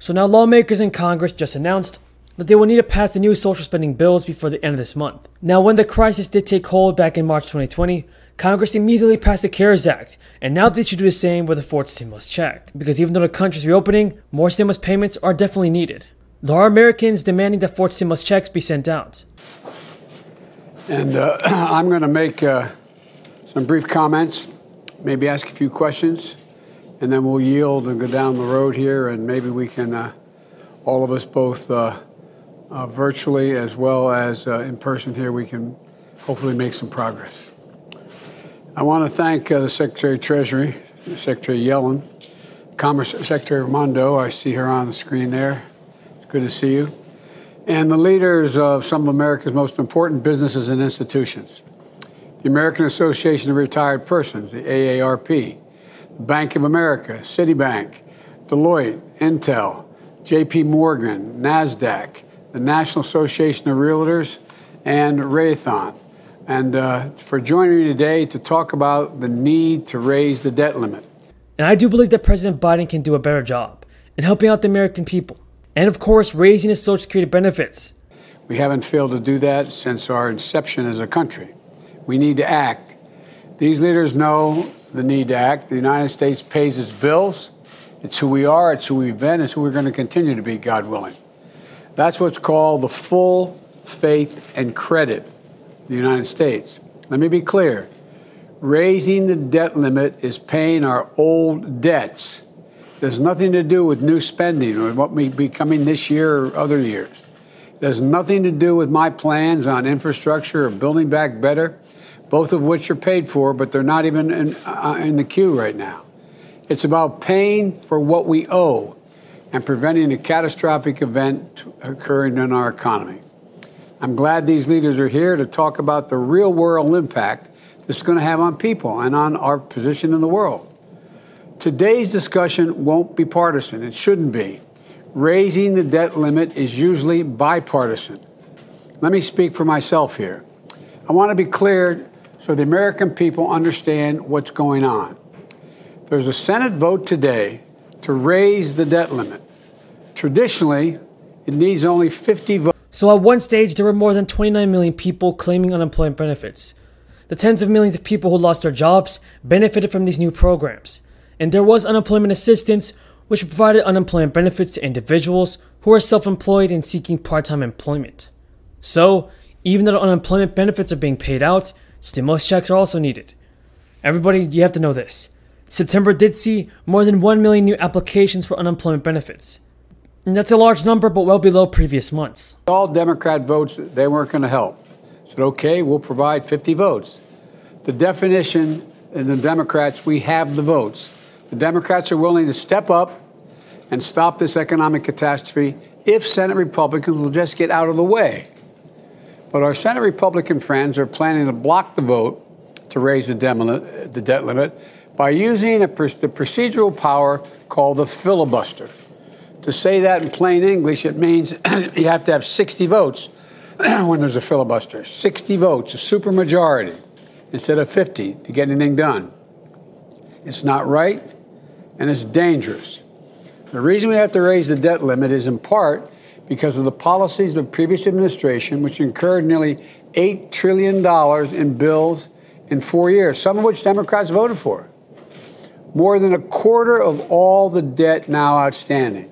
So now lawmakers in Congress just announced that they will need to pass the new social spending bills before the end of this month. Now, when the crisis did take hold back in March 2020, Congress immediately passed the CARES Act, and now they should do the same with the fourth stimulus check. Because even though the country's reopening, more stimulus payments are definitely needed. There are Americans demanding that fourth stimulus checks be sent out. And I'm going to make some brief comments, maybe ask a few questions, and then we'll yield and go down the road here, and maybe we can, all of us both virtually as well as in person here, we can hopefully make some progress. I want to thank the Secretary of Treasury, Secretary Yellen, Commerce Secretary Raimondo. I see her on the screen there. It's good to see you. And the leaders of some of America's most important businesses and institutions. The American Association of Retired Persons, the AARP, Bank of America, Citibank, Deloitte, Intel, JP Morgan, NASDAQ, the National Association of Realtors, and Raytheon. And for joining me today to talk about the need to raise the debt limit. And I do believe that President Biden can do a better job in helping out the American people. And of course, raising the Social Security benefits. We haven't failed to do that since our inception as a country. We need to act. These leaders know the need to act. The United States pays its bills. It's who we are, it's who we've been, it's who we're going to continue to be, God willing. That's what's called the full faith and credit of the United States. Let me be clear. Raising the debt limit is paying our old debts. There's nothing to do with new spending or what may be coming this year or other years. It has nothing to do with my plans on infrastructure or building back better, both of which are paid for, but they're not even in the queue right now. It's about paying for what we owe and preventing a catastrophic event occurring in our economy. I'm glad these leaders are here to talk about the real-world impact this is going to have on people and on our position in the world. Today's discussion won't be partisan. It shouldn't be. Raising the debt limit is usually bipartisan. Let me speak for myself here. I want to be clear so the American people understand what's going on. There's a Senate vote today to raise the debt limit. Traditionally, it needs only 50 votes. So at one stage, there were more than 29 million people claiming unemployment benefits. The tens of millions of people who lost their jobs benefited from these new programs. And there was unemployment assistance, which provided unemployment benefits to individuals who are self-employed and seeking part-time employment. So, even though unemployment benefits are being paid out, stimulus checks are also needed. Everybody, you have to know this. September did see more than 1 million new applications for unemployment benefits. And that's a large number, but well below previous months. All Democrat votes, they weren't going to help. Said, okay, we'll provide 50 votes. The definition in the Democrats, we have the votes. The Democrats are willing to step up and stop this economic catastrophe if Senate Republicans will just get out of the way. But our Senate Republican friends are planning to block the vote to raise the debt limit by using the procedural power called the filibuster. To say that in plain English, it means you have to have 60 votes when there's a filibuster. 60 votes, a supermajority, instead of 50 to get anything done. It's not right, and it's dangerous. The reason we have to raise the debt limit is in part because of the policies of the previous administration, which incurred nearly $8 trillion in bills in 4 years, some of which Democrats voted for. More than a quarter of all the debt now outstanding.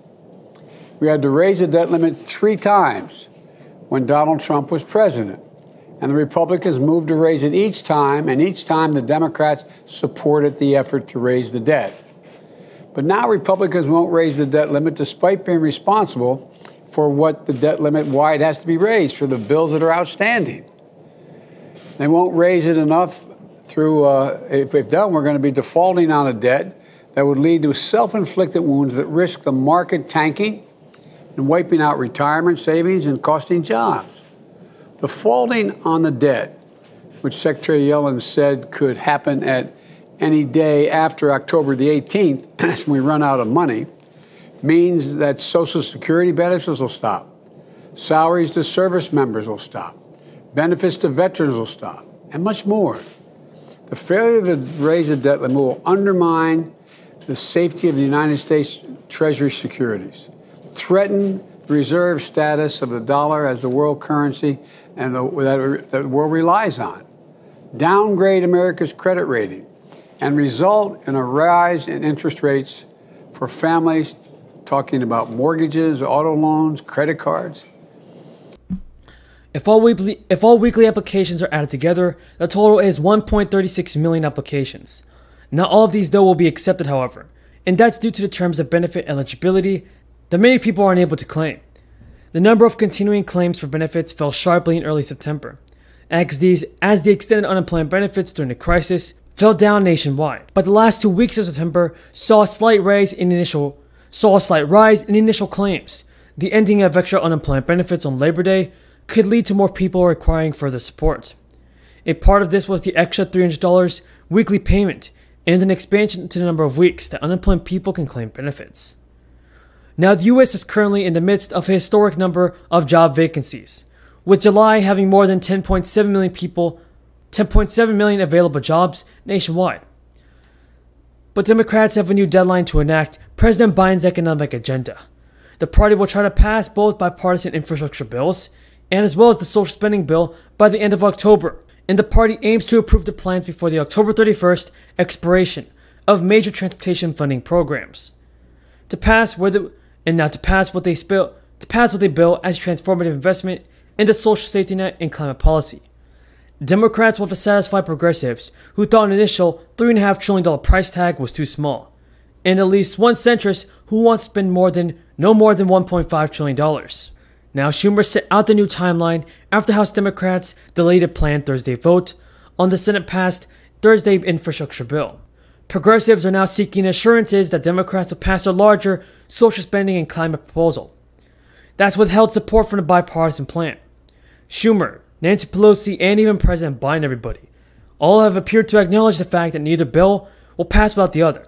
We had to raise the debt limit 3 times when Donald Trump was president. And the Republicans moved to raise it each time, and each time the Democrats supported the effort to raise the debt. But now Republicans won't raise the debt limit despite being responsible for what the debt limit, why it has to be raised for the bills that are outstanding. They won't raise it enough through, if they've done, we're going to be defaulting on a debt that would lead to self-inflicted wounds that risk the market tanking and wiping out retirement savings and costing jobs. Defaulting on the debt, which Secretary Yellen said could happen at any day after October the 18th, when we run out of money, means that Social Security benefits will stop. Salaries to service members will stop. Benefits to veterans will stop, and much more. The failure to raise the debt limit will undermine the safety of the United States Treasury securities. threaten the reserve status of the dollar as the world currency and that the world relies on, downgrade America's credit rating, and result in a rise in interest rates for families, talking about mortgages, auto loans, credit cards. If all weekly applications are added together, the total is 1.36 million applications. Not all of these, though, will be accepted, however, and that's due to the terms of benefit eligibility that many people are unable to claim. The number of continuing claims for benefits fell sharply in early September, as the extended unemployment benefits during the crisis fell down nationwide. But the last 2 weeks of September saw a slight rise in initial claims. The ending of extra unemployment benefits on Labor Day could lead to more people requiring further support. A part of this was the extra $300 weekly payment and an expansion to the number of weeks that unemployed people can claim benefits. Now, the U.S. is currently in the midst of a historic number of job vacancies, with July having more than 10.7 million available jobs nationwide. But Democrats have a new deadline to enact President Biden's economic agenda. The party will try to pass both bipartisan infrastructure bills and as well as the social spending bill by the end of October, and the party aims to approve the plans before the October 31st expiration of major transportation funding programs. To pass what they bill as transformative investment in the social safety net and climate policy. Democrats want to satisfy progressives who thought an initial $3.5 trillion price tag was too small, and at least one centrist who wants to spend no more than $1.5 trillion. Now, Schumer set out the new timeline after House Democrats delayed a planned Thursday vote on the Senate-passed Thursday infrastructure bill. Progressives are now seeking assurances that Democrats will pass a larger social spending and climate proposal that's withheld support from the bipartisan plan. Schumer, Nancy Pelosi, and even President Biden, everybody, all have appeared to acknowledge the fact that neither bill will pass without the other.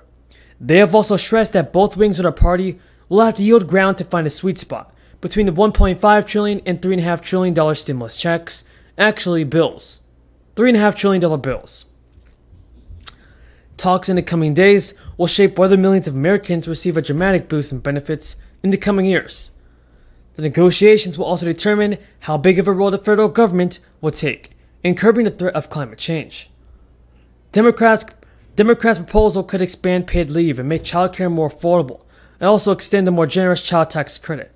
They have also stressed that both wings of the party will have to yield ground to find a sweet spot between the $1.5 trillion and $3.5 trillion stimulus checks, actually bills. $3.5 trillion bills. Talks in the coming days will shape whether millions of Americans receive a dramatic boost in benefits in the coming years. The negotiations will also determine how big of a role the federal government will take in curbing the threat of climate change. Democrats' proposal could expand paid leave and make childcare more affordable, and also extend a more generous child tax credit.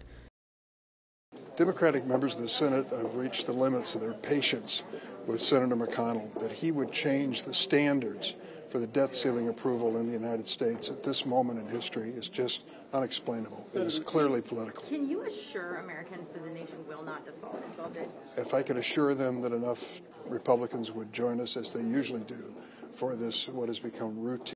Democratic members of the Senate have reached the limits of their patience with Senator McConnell that he would change the standards for the debt ceiling approval in the United States at this moment in history is just unexplainable. It is clearly political. Can you assure Americans that the nation will not default in 12 days? If I could assure them that enough Republicans would join us, as they usually do, for this, what has become routine